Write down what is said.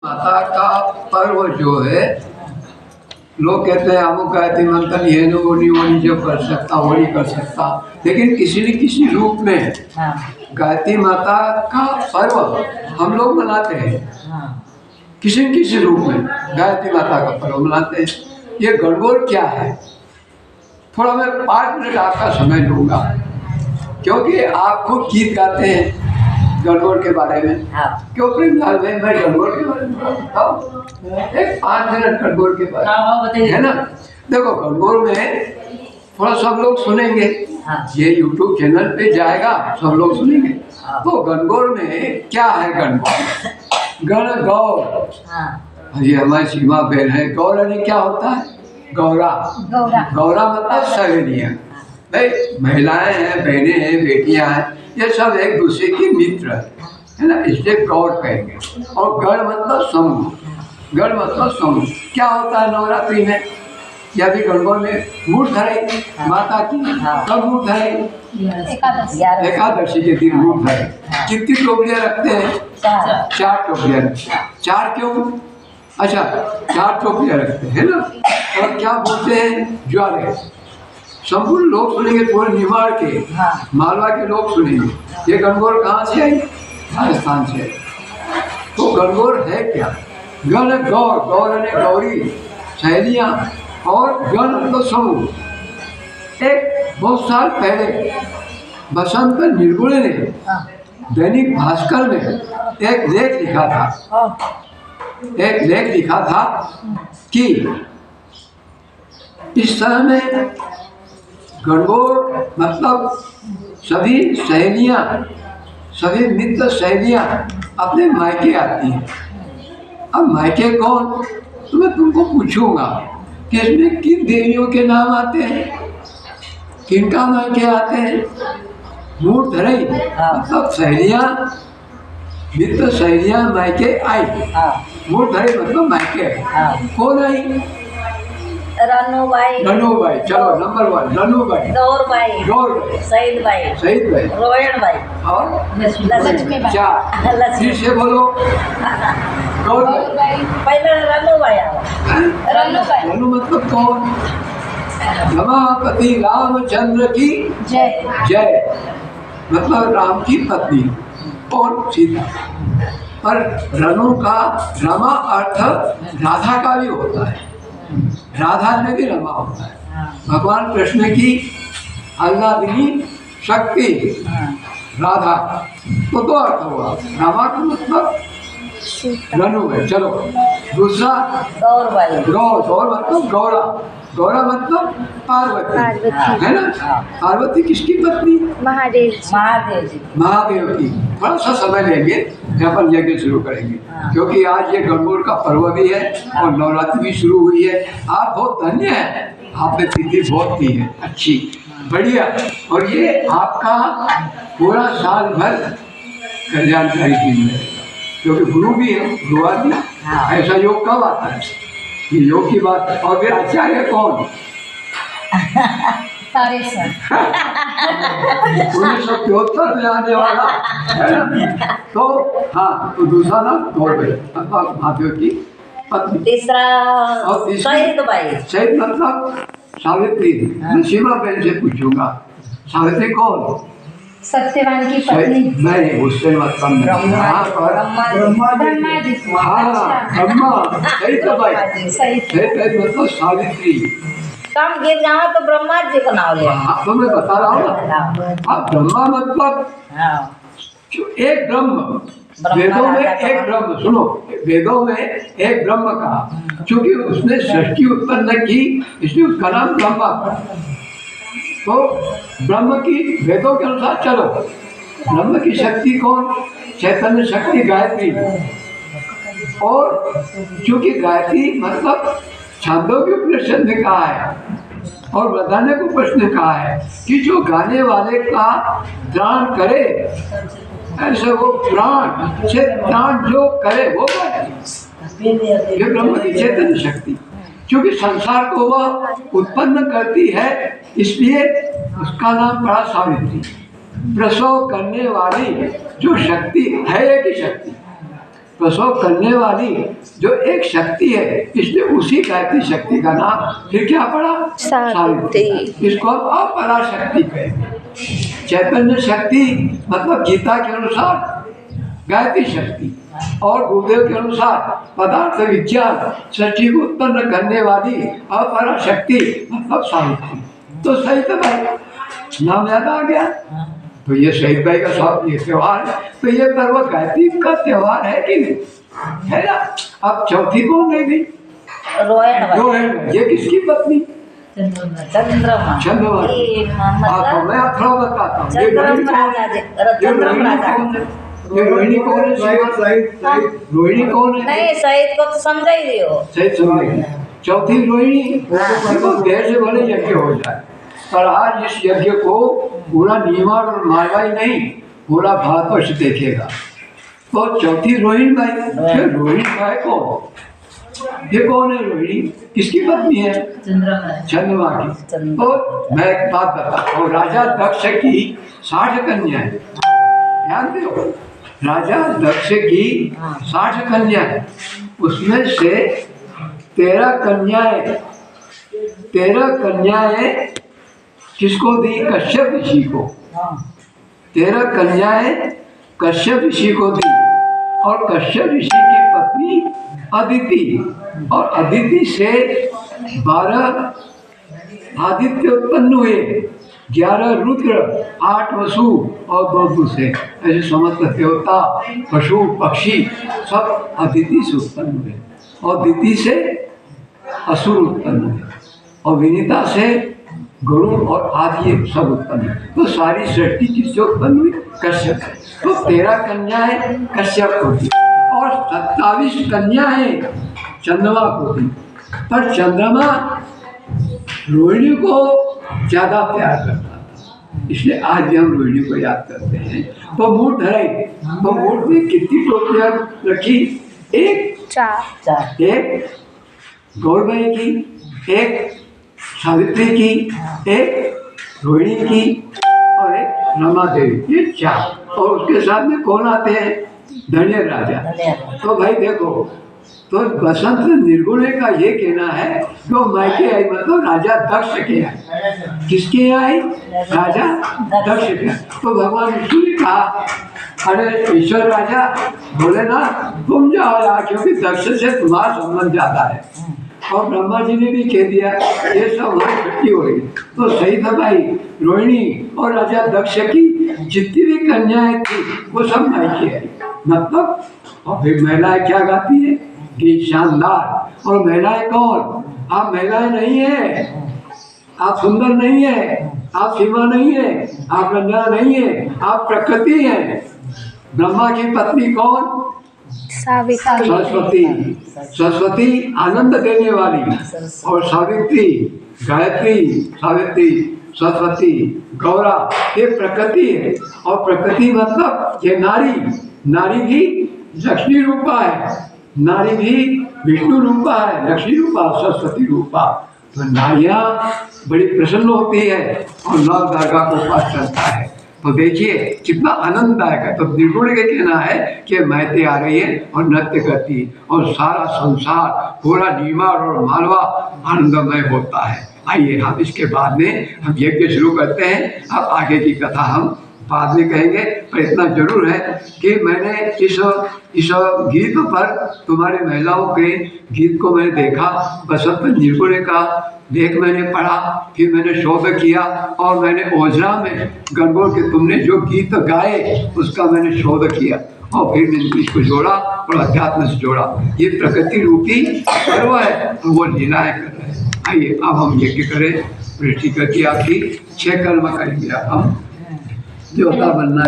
माता का पर्व जो है, लोग कहते हैं अमुक गायत्री मंत्र ये वो नहीं जो कर सकता वो नहीं कर सकता, लेकिन किसी न किसी रूप में गायत्री माता का पर्व हम लोग मनाते हैं। किसी न किसी रूप में गायत्री माता का पर्व मनाते हैं। ये गणगौर क्या है, थोड़ा मैं 5 मिनट आपका समय लूँगा, क्योंकि आप खुद गीत गाते हैं गणगौर के बारे में। क्यों प्रेमलाल भाई, मैं गणगौर के बारे में बताऊं, एक 5 मिनट गणगौर के बारे में, है ना। देखो गणगौर में थोड़ा सब लोग सुनेंगे, ये YouTube चैनल पे जाएगा, सब लोग सुनेंगे। तो गणगौर में क्या है, गण गौर, ये हमारी सीमा बहन है। गौर यानी क्या होता है, गौरा। गौरा मतलब सहेलियाँ, भाई महिलाएं हैं, बहनें हैं, बेटियां हैं, ये सब एक दूसरे की मित्र है ना, इसलिए गौर कहेंगे। और गण मतलब समूह, गण मतलब समूह। क्या होता है नवरात्रि में, या भी गणगौर में मूर्त धरे माता की, कब मूर्त धरे, एकादशी के दिन मूर्त धरे। कितनी टोकरियाँ रखते हैं, 4 टोकरियाँ रखते हैं। 4 क्यों, अच्छा 4 टोकरियाँ रखते हैं ना। और क्या बोलते हैं, ज्वारे। संपूर्ण लोग सुनेंगे, पूरे निमाड़ के, मालवा के लोग सुनेंगे। ये गणगौर कहाँ से आई, राजस्थान से। तो गणगौर है क्या, गण गौर, गौर ने गौरी, सहेलियाँ, और गण तो समूह। एक बहुत साल पहले बसंत निर्गुण ने दैनिक भास्कर में एक लेख लिखा था, कि इस तरह में गणगौर मतलब सभी सहेलियाँ, सभी मित्र सहेलियाँ अपने मायके आती हैं। अब मायके कौन, तो मैं तुमको पूछूंगा कि इसमें किन देवियों के नाम आते हैं, किनका मायके आते हैं। मूर्त धरई मतलब सहेलियाँ, मित्र सहेलियाँ मायके आई। मूर्त धरई मतलब मायके आई। कौन आई, रनुबाई, चलो नंबर 1 रनुबाई, गौरबाई, शहीद भाई, रोहन भाई, और लक्ष्मीबाई। 4 फिर से बोलो, गौरबाई। पहले रनुबाई। रनु मतलब कौन, रमापति रामचंद्र की जय, मतलब राम की पत्नी और सीता। पर रनु का रमा अर्थ राधा का भी होता है, राधा में भी रमा होता है। भगवान कृष्ण की आह्लादिनी शक्ति राधा, तो 2 अर्थ हुआ। रमा का मतलब रनु है। चलो दूसरा गौरबाई, गौर मतलब गौरा, गौरा मतलब पार्वती, है ना। पार्वती किसकी पत्नी, महादेव की। थोड़ा सा समय लेंगे, अपन यज्ञ शुरू करेंगे, क्योंकि आज ये गणगौर का पर्व भी है और नवरात्रि भी शुरू हुई है। आप बहुत धन्य हैं, आपने तिथि बहुत की है, अच्छी, बढ़िया। और ये आपका पूरा साल भर कल्याणकारी दिन है, क्योंकि गुरु भी है, गुरुवार भी। ऐसा योग कब आता है, ये योग की बात है। और फिर आचार्य कौन, 1973 में आने वाला है ना। तो हाँ, तो दूसरा नाम गौरबाई मतलब महादेव की पत्नी। तीसरा और शहीद भाई, शहीद मतलब सावित्री। मैं सीमा बहन से पूछूंगा, सावित्री कौन, सत्यवान की पत्नी। नहीं, उससे मतलब ब्रह्मा, शहीद मतलब सावित्री। कम गिर जाओ तो ब्रह्मा जी को नाम ले। तो मैं बता रहा हूँ ना, ब्रह्मा मतलब जो एक ब्रह्म, वेदों में एक ब्रह्म, सुनो, वेदों में एक ब्रह्म कहा, क्योंकि उसने सृष्टि उत्पन्न की, इसलिए उसका नाम ब्रह्मा। तो ब्रह्म की वेदों के अनुसार चलो, ब्रह्म की शक्ति कौन, चैतन्य शक्ति गायत्री। और क्योंकि गायत्री मतलब छांदोग्य उपनिषद में कहा है और वृदारण्यक उपनिषद ने कहा है कि जो गाने वाले का त्राण करे, ऐसे वो प्राण से प्राण जो करे वो गायत्री। ये ब्रह्म की चैतन्य शक्ति, क्योंकि संसार को वह उत्पन्न करती है, इसलिए उसका नाम पड़ा सावित्री। प्रसव करने वाली जो शक्ति है, एक ही शक्ति, प्रसव करने वाली जो एक शक्ति है, इसलिए उसी गायत्री शक्ति का नाम फिर क्या पड़ा? सावित्री। इसको हम अपरा शक्ति कहेंगे। चैतन्य शक्ति मतलब गीता के अनुसार गायत्री शक्ति, और गुरुदेव के अनुसार पदार्थ विज्ञान सृष्टि को उत्पन्न करने वाली अपरा शक्ति मतलब सावित्री। तो सही तो भाई नाम याद आ गया। तो ये शहीद भाई का ये त्योहार है, तो ये पर्व गायत्री का त्योहार है कि नहीं? है ना। अब चौथी कौन रह गई? रोहिणी। ये किसकी पत्नी? चंद्रमा। चंद्रमा। मतलब मैं थोड़ा बताता हूँ। ये रोहिणी कौन है? रोहिणी कौन है? नहीं, शहीद को तो समझा ही दियो। सही समझेगी। चौथी रोहिणी। देखो देर से भले यज्ञ हो जाए, पर आज इस यज्ञ को पूरा नीमाड़ और मारवाई नहीं, पूरा भारतवर्ष देखेगा। तो चौथी रोहिणी भाई। फिर रोहिणी भाई कौन? ये कौन है रोहिणी? किसकी पत्नी है? चंद्रमा की। तो मैं एक बात बताता हूँ, राजा दक्ष की 60 कन्याएं, ध्यान दो, राजा दक्ष की 60 कन्याएं, उसमें से 13 कन्याएं किसको दी? कश्यप ऋषि को। 13 कन्याएं कश्यप ऋषि को दी, और कश्यप ऋषि की पत्नी अदिति, और अदिति से 12 आदित्य उत्पन्न हुए, 11 रुद्र, 8 वसु और 2 दूसरे। ऐसे समस्त देवता पशु पक्षी सब अदिति से उत्पन्न हुए, और दिति से असुर उत्पन्न हुए, और विनीता से गरुड़ और आदि सब उत्पन्न हुए। तो सारी सृष्टि किससे उत्पन्न हुई? कश्यप। तो 13 कन्याएं कश्यप को दी, और 27 कन्याएं चंद्रमा को दी। पर चंद्रमा रोहिणी को ज्यादा प्यार करता था, इसलिए आज भी हम रोहिणी को याद करते हैं। तो मूठ धराई, तो मूठ में कितनी टोकरियां रखी? एक, 4। एक गौरबाई की, एक सावित्री की, एक रोहिणी की, और एक रमा देवी। ये 4। और उसके साथ में कौन आते हैं? धन्य राजा। तो भाई देखो, तो बसंत निर्गुणे का ये कहना है जो मायके आई, मतलब राजा दक्ष के आई। किसके आई? राजा दक्ष के। तो भगवान विष्णु ने कहा, अरे ईश्वर राजा बोले ना तुम जाओ यार, क्योंकि दक्ष से तुम्हारा संबंध ज्यादा है। और ब्रह्मा जी ने भी कह दिया ये सब हमारी इकट्ठी हो गई। तो सही था भाई, रोहिणी और राजा दक्ष की जितनी भी कन्याएं थी वो सब मायके आई, मतलब। और फिर महिलाएं क्या गाती है? गीत शानदार। और महिलाएं कौन? आप महिलाएं नहीं है, आप सुंदर नहीं है, आप सीमा नहीं है, आप रंजना नहीं है, आप प्रकृति है। ब्रह्मा की पत्नी कौन? सरस्वती। सरस्वती आनंद देने वाली, और सावित्री, गायत्री, सावित्री, सरस्वती, गौरा, ये प्रकृति है। और प्रकृति मतलब ये नारी। नारी भी लक्ष्मी रूपा है, नारी भी विष्णु रूपा है, लक्ष्मी रूपा, सरस्वती रूपा। तो नारियां बड़ी प्रसन्न होती है और नौ दुर्गा को पास चलता है। तो देखिए कितना आनंददायक है। तो निर्गुण के कहना है कि मैते आ रही है और नृत्य करती है, और सारा संसार पूरा नीमाड़ और मालवा आनंदमय होता है। आइए हम इसके बाद में हम यज्ञ शुरू करते हैं। अब आगे की कथा हम बाद में कहेंगे, पर इतना जरूर है कि मैंने इस गीत पर तुम्हारे महिलाओं के गीत को मैंने देखा, बसंत निर्गुण का लेख मैंने पढ़ा, फिर मैंने शोध किया, और मैंने ओझरा में गणगौर के तुमने जो गीत गाए उसका मैंने शोध किया, और फिर मैंने इसको जोड़ा और अध्यात्म से जोड़ा। ये प्रकृति रूपी पर्व है, तो वो लीलाएं कर रहे हैं। आइए अब हम यज्ञ करें। पृथ्वी की आपकी 6 कर्म करेंगे। हम देवता बनना